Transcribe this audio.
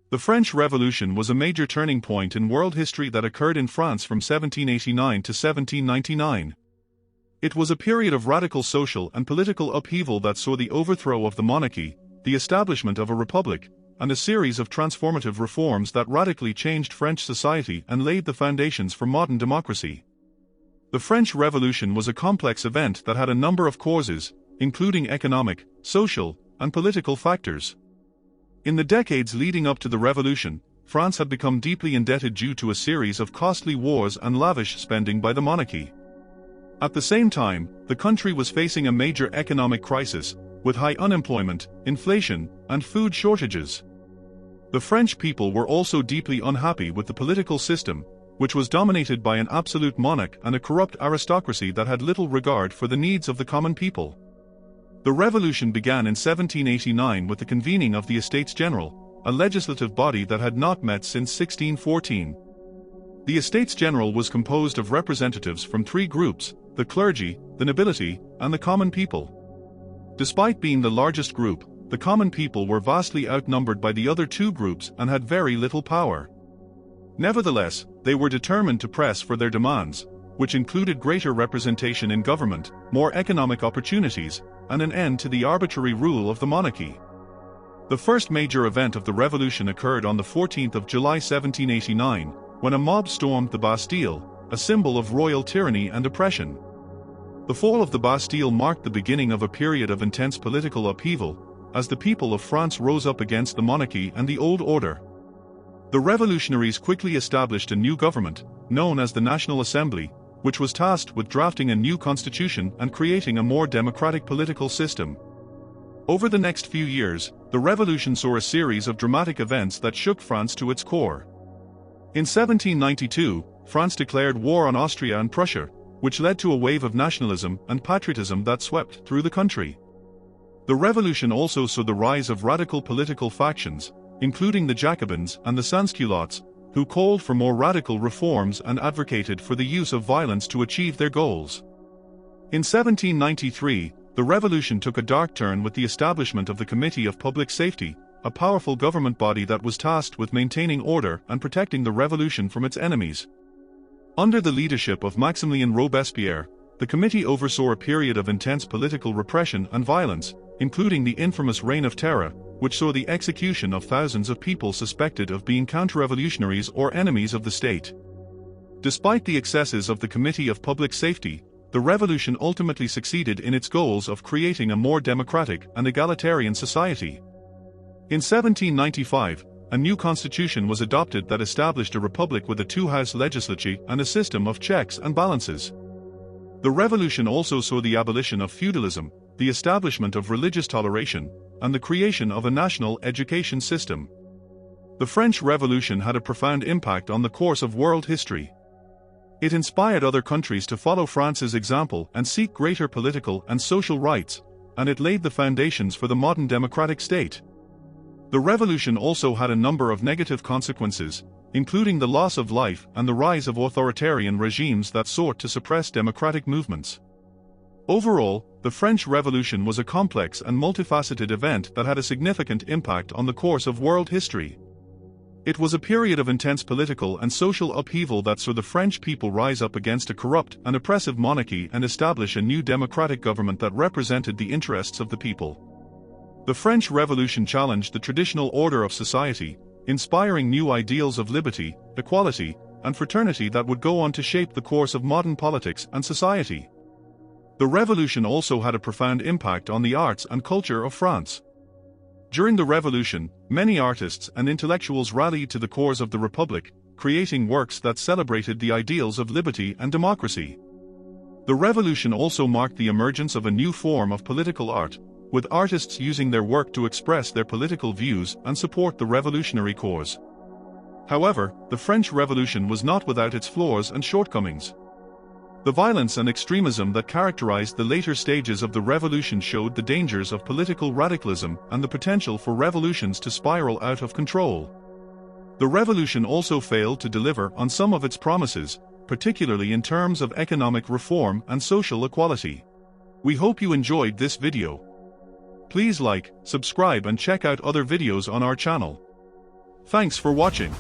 The French Revolution was a major turning point in world history that occurred in France from 1789 to 1799. It was a period of radical social and political upheaval that saw the overthrow of the monarchy, the establishment of a republic, and a series of transformative reforms that radically changed French society and laid the foundations for modern democracy. The French Revolution was a complex event that had a number of causes, including economic, social, and political factors. In the decades leading up to the revolution, France had become deeply indebted due to a series of costly wars and lavish spending by the monarchy. At the same time, the country was facing a major economic crisis, with high unemployment, inflation, and food shortages. The French people were also deeply unhappy with the political system, which was dominated by an absolute monarch and a corrupt aristocracy that had little regard for the needs of the common people. The revolution began in 1789 with the convening of the Estates General, a legislative body that had not met since 1614. The Estates General was composed of representatives from three groups: the clergy, the nobility, and the common people. Despite being the largest group, the common people were vastly outnumbered by the other two groups and had very little power. Nevertheless, they were determined to press for their demands, which included greater representation in government, more economic opportunities, and an end to the arbitrary rule of the monarchy. The first major event of the revolution occurred on the 14th of July 1789, when a mob stormed the Bastille, a symbol of royal tyranny and oppression. The fall of the Bastille marked the beginning of a period of intense political upheaval, as the people of France rose up against the monarchy and the old order. The revolutionaries quickly established a new government, known as the National Assembly, which was tasked with drafting a new constitution and creating a more democratic political system. Over the next few years, the revolution saw a series of dramatic events that shook France to its core. In 1792, France declared war on Austria and Prussia, which led to a wave of nationalism and patriotism that swept through the country. The revolution also saw the rise of radical political factions, including the Jacobins and the Sansculottes, who called for more radical reforms and advocated for the use of violence to achieve their goals. In 1793, the revolution took a dark turn with the establishment of the Committee of Public Safety, a powerful government body that was tasked with maintaining order and protecting the revolution from its enemies. Under the leadership of Maximilien Robespierre, the committee oversaw a period of intense political repression and violence, including the infamous Reign of Terror, which saw the execution of thousands of people suspected of being counter-revolutionaries or enemies of the state. Despite the excesses of the Committee of Public Safety, the revolution ultimately succeeded in its goals of creating a more democratic and egalitarian society. In 1795, a new constitution was adopted that established a republic with a two-house legislature and a system of checks and balances. The revolution also saw the abolition of feudalism, the establishment of religious toleration, and the creation of a national education system. The French Revolution had a profound impact on the course of world history. It inspired other countries to follow France's example and seek greater political and social rights, and it laid the foundations for the modern democratic state. The revolution also had a number of negative consequences, including the loss of life and the rise of authoritarian regimes that sought to suppress democratic movements. Overall, the French Revolution was a complex and multifaceted event that had a significant impact on the course of world history. It was a period of intense political and social upheaval that saw the French people rise up against a corrupt and oppressive monarchy and establish a new democratic government that represented the interests of the people. The French Revolution challenged the traditional order of society, inspiring new ideals of liberty, equality, and fraternity that would go on to shape the course of modern politics and society. The revolution also had a profound impact on the arts and culture of France. During the revolution, many artists and intellectuals rallied to the cause of the Republic, creating works that celebrated the ideals of liberty and democracy. The revolution also marked the emergence of a new form of political art, with artists using their work to express their political views and support the revolutionary cause. However, the French Revolution was not without its flaws and shortcomings. The violence and extremism that characterized the later stages of the revolution showed the dangers of political radicalism and the potential for revolutions to spiral out of control. The revolution also failed to deliver on some of its promises, particularly in terms of economic reform and social equality. We hope you enjoyed this video. Please like, subscribe and check out other videos on our channel. Thanks for watching.